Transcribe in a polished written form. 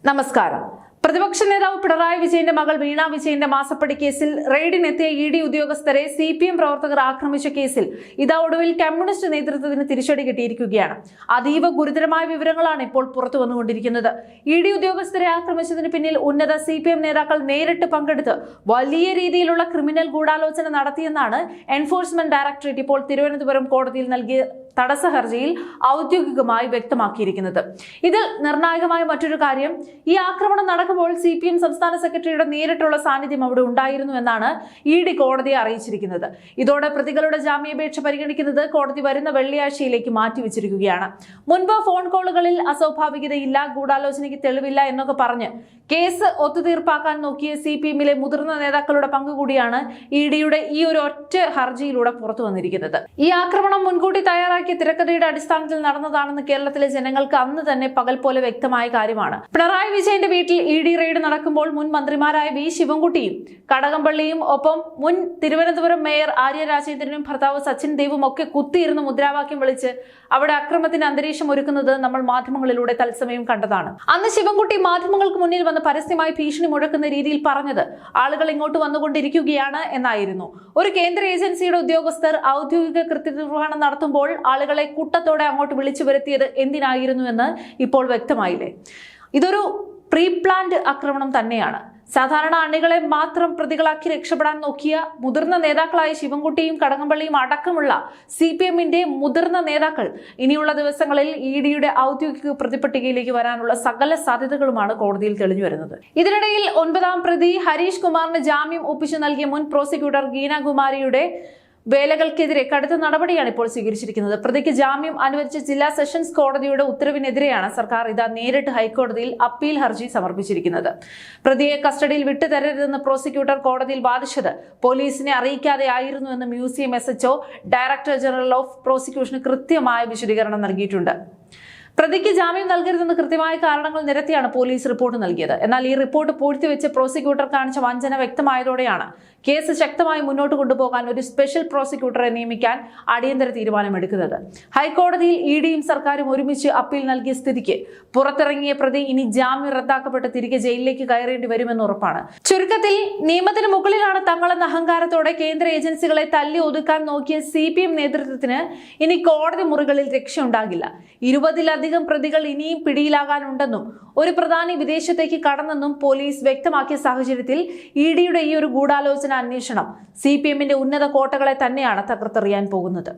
നമസ്കാരം. പ്രതിപക്ഷ നേതാവ് പിണറായി വിജയന്റെ മകൾ വീണ വിജയന്റെ മാസപ്പടി കേസിൽ റെയ്ഡിനെത്തിയ ഇഡി ഉദ്യോഗസ്ഥരെ CPM പ്രവർത്തകർ ആക്രമിച്ച കേസിൽ ഇതാ ഒടുവിൽ കമ്മ്യൂണിസ്റ്റ് നേതൃത്വത്തിന് തിരിച്ചടി കിട്ടിയിരിക്കുകയാണ്. അതീവ ഗുരുതരമായ വിവരങ്ങളാണ് ഇപ്പോൾ പുറത്തു വന്നുകൊണ്ടിരിക്കുന്നത്. ഇഡി ഉദ്യോഗസ്ഥരെ ആക്രമിച്ചതിന് പിന്നിൽ ഉന്നത CPM നേതാക്കൾ നേരിട്ട് പങ്കെടുത്ത് വലിയ രീതിയിലുള്ള ക്രിമിനൽ ഗൂഢാലോചന നടത്തിയെന്നാണ് എൻഫോഴ്സ്മെന്റ് ഡയറക്ടറേറ്റ് ഇപ്പോൾ തിരുവനന്തപുരം കോടതിയിൽ നൽകിയ തടസ്സ ഹർജിയിൽ ഔദ്യോഗികമായി വ്യക്തമാക്കിയിരിക്കുന്നത്. ഇതിൽ നിർണായകമായ മറ്റൊരു കാര്യം, ഈ ആക്രമണം നടക്കുമ്പോൾ CPM സംസ്ഥാന സെക്രട്ടറിയുടെ നേരിട്ടുള്ള സാന്നിധ്യം അവിടെ ഉണ്ടായിരുന്നു എന്നാണ് ഇഡി കോടതിയെ അറിയിച്ചിരിക്കുന്നത്. ഇതോടെ പ്രതികളുടെ ജാമ്യാപേക്ഷ പരിഗണിക്കുന്നത് കോടതി വരുന്ന വെള്ളിയാഴ്ചയിലേക്ക് മാറ്റിവെച്ചിരിക്കുകയാണ്. മുൻപ് ഫോൺ കോളുകളിൽ അസ്വാഭാവികതയില്ല, ഗൂഢാലോചനയ്ക്ക് തെളിവില്ല എന്നൊക്കെ പറഞ്ഞ് കേസ് ഒത്തുതീർപ്പാക്കാൻ നോക്കിയ CPMലെ മുതിർന്ന നേതാക്കളുടെ പങ്കുകൂടിയാണ് ഇഡിയുടെ ഈ ഒരു ഒറ്റ ഹർജിയിലൂടെ പുറത്തു വന്നിരിക്കുന്നത്. ഈ ആക്രമണം മുൻകൂട്ടി തയ്യാറാക്കിയ തിരക്കഥയുടെ അടിസ്ഥാനത്തിൽ നടന്നതാണെന്ന് കേരളത്തിലെ ജനങ്ങൾക്ക് അന്ന് തന്നെ പകൽ പോലെ വ്യക്തമായ കാര്യമാണ്. പിണറായി വിജയന്റെ വീട്ടിൽ ഇഡി റെയ്ഡ് നടക്കുമ്പോൾ മുൻ മന്ത്രിമാരായ വി ശിവൻകുട്ടിയും കടകംപള്ളിയും ഒപ്പം മുൻ തിരുവനന്തപുരം മേയർ ആര്യ രാജേന്ദ്രനും ഭർത്താവ് സച്ചിൻ ദേവും ഒക്കെ കുത്തിയിരുന്ന് മുദ്രാവാക്യം വിളിച്ച് അവിടെ അക്രമത്തിന് അന്തരീക്ഷം ഒരുക്കുന്നത് നമ്മൾ മാധ്യമങ്ങളിലൂടെ തത്സമയം കണ്ടതാണ്. അന്ന് ശിവൻകുട്ടി മാധ്യമങ്ങൾക്ക് മുന്നിൽ വന്ന് പരസ്യമായി ഭീഷണി മുഴക്കുന്ന രീതിയിൽ പറഞ്ഞത് ആളുകൾ ഇങ്ങോട്ട് വന്നുകൊണ്ടിരിക്കുകയാണ് എന്നായിരുന്നു. ഒരു കേന്ദ്ര ഏജൻസിയുടെ ഉദ്യോഗസ്ഥർ ഔദ്യോഗിക കൃത്യനിർവഹണം നടത്തുമ്പോൾ ആളുകളെ കൂട്ടത്തോടെ അങ്ങോട്ട് വിളിച്ചു വരുത്തിയത് എന്തിനായിരുന്നു എന്ന് ഇപ്പോൾ വ്യക്തമായില്ലേ? ഇതൊരു പ്രീ പ്ലാൻഡ് ആക്രമണം തന്നെയാണ്. സാധാരണ അണികളെ മാത്രം പ്രതികളാക്കി രക്ഷപ്പെടാൻ നോക്കിയ മുതിർന്ന നേതാക്കളായ ശിവൻകുട്ടിയും കടകംപള്ളിയും അടക്കമുള്ള CPMന്റെ മുതിർന്ന നേതാക്കൾ ഇനിയുള്ള ദിവസങ്ങളിൽ ഇഡിയുടെ ഔദ്യോഗിക പ്രതിപട്ടികയിലേക്ക് വരാനുള്ള സകല സാധ്യതകളുമാണ് കോടതിയിൽ തെളിഞ്ഞു വരുന്നത്. ഇതിനിടയിൽ 9ാം പ്രതി ഹരീഷ് കുമാറിന് ജാമ്യം ഒപ്പിച്ചു നൽകിയ മുൻ പ്രോസിക്യൂട്ടർ ഗീനാകുമാരിയുടെ വേലകൾക്കെതിരെ കടുത്ത നടപടിയാണ് ഇപ്പോൾ സ്വീകരിച്ചിരിക്കുന്നത്. പ്രതിക്ക് ജാമ്യം അനുവദിച്ച ജില്ലാ സെഷൻസ് കോടതിയുടെ ഉത്തരവിനെതിരെയാണ് സർക്കാർ ഇതാ നേരിട്ട് ഹൈക്കോടതിയിൽ അപ്പീൽ ഹർജി സമർപ്പിച്ചിരിക്കുന്നത്. പ്രതിയെ കസ്റ്റഡിയിൽ വിട്ടുതരരുതെന്ന് പ്രോസിക്യൂട്ടർ കോടതിയിൽ വാദിച്ചത് പോലീസിനെ അറിയിക്കാതെ ആയിരുന്നുവെന്ന് museum SHO director general of പ്രോസിക്യൂഷന് കൃത്യമായ വിശദീകരണം നൽകിയിട്ടുണ്ട്. പ്രതിക്ക് ജാമ്യം നൽകരുതെന്ന് കൃത്യമായ കാരണങ്ങൾ നിരത്തിയാണ് പോലീസ് റിപ്പോർട്ട് നൽകിയത്. എന്നാൽ ഈ റിപ്പോർട്ട് പൂഴ്ത്തിവെച്ച് പ്രോസിക്യൂട്ടർ കാണിച്ച വഞ്ചന വ്യക്തമായതോടെയാണ് കേസ് ശക്തമായി മുന്നോട്ട് കൊണ്ടുപോകാൻ ഒരു സ്പെഷ്യൽ പ്രോസിക്യൂട്ടറെ നിയമിക്കാൻ അടിയന്തര തീരുമാനമെടുക്കുന്നത്. ഹൈക്കോടതിയിൽ ഇഡിയും സർക്കാരും ഒരുമിച്ച് അപ്പീൽ നൽകിയ സ്ഥിതിക്ക് പുറത്തിറങ്ങിയ പ്രതി ഇനി ജാമ്യം റദ്ദാക്കപ്പെട്ട് തിരികെ ജയിലിലേക്ക് കയറേണ്ടി വരുമെന്ന് ഉറപ്പാണ്. ചുരുക്കത്തിൽ നിയമത്തിന് മുകളിലാണ് തങ്ങളെന്ന അഹങ്കാരത്തോടെ കേന്ദ്ര ഏജൻസികളെ തല്ലി ഒതുക്കാൻ നോക്കിയ CPM നേതൃത്വത്തിന് ഇനി കോടതി മുറികളിൽ രക്ഷയുണ്ടാകില്ല. 20-ലധികം പ്രതികൾ ഇനിയും പിടിയിലാകാനുണ്ടെന്നും ഒരു പ്രധാനി വിദേശത്തേക്ക് കടന്നെന്നും പോലീസ് വ്യക്തമാക്കിയ സാഹചര്യത്തിൽ ഇഡിയുടെ ഈ ഒരു ഗൂഢാലോചന അന്വേഷണം CPMന്റെ ഉന്നത കോട്ടകളെ തന്നെയാണ് തകർത്തെറിയാൻ പോകുന്നത്.